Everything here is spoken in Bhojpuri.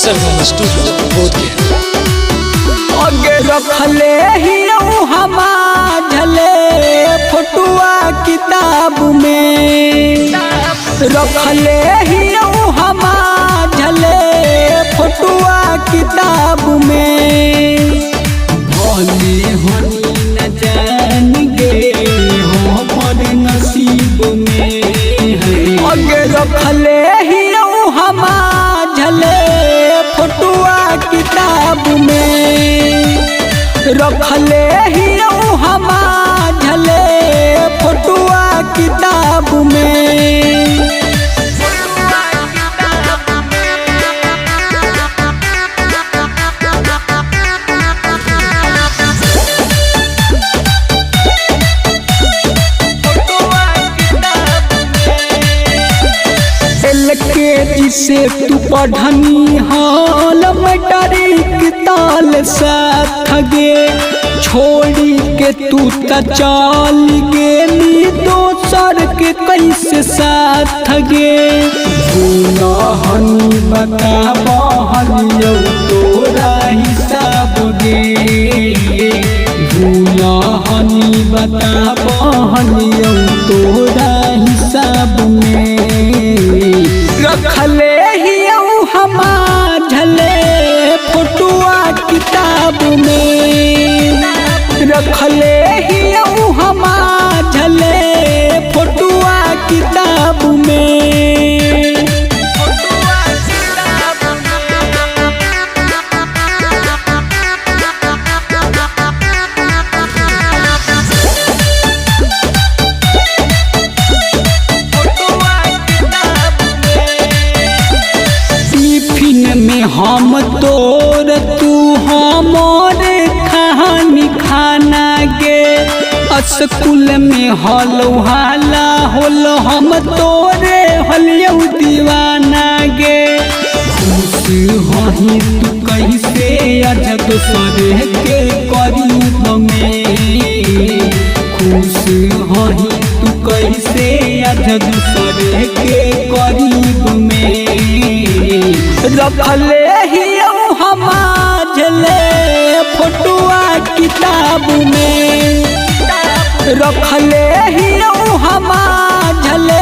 सरगम स्टूडियो बोधगया। अगे रखले ही हमारे फोटुआ किताब में, रखले ही हमारे फोटुआ किताब में। भले होनी न जान गे हमर नसीब में है। अगे रखले ही हमारे फोटुआ किताब में, रखले ही हमारे फोटुआ किताब में। LKG से तू पढ़नी हाल मैट्रिक ताल साथ गे, छोड़ी के तू त चल गेली दोसर के कैसे साथ गे। दुल्हनी बताबहलियौ तोरा हिसाब गे, दुल्हनी बताबहलियौ तोरा हिसाब में। रखले ही हमारे फोटुआ किताब में, रखले ही हमारे फोटुआ किताब में। में हम तोर तू हमारे कहानी खाना गे, स्कूल में हलो हाला होल हम तोरे हलियौ दीवाना गे। खुश हही तू कैसे अजब सरे के करीब में, खुश हही तू कैसे अजब सरे के करीब में। रखले ही हमारे फोटुआ किताब में, रखले ही हमारे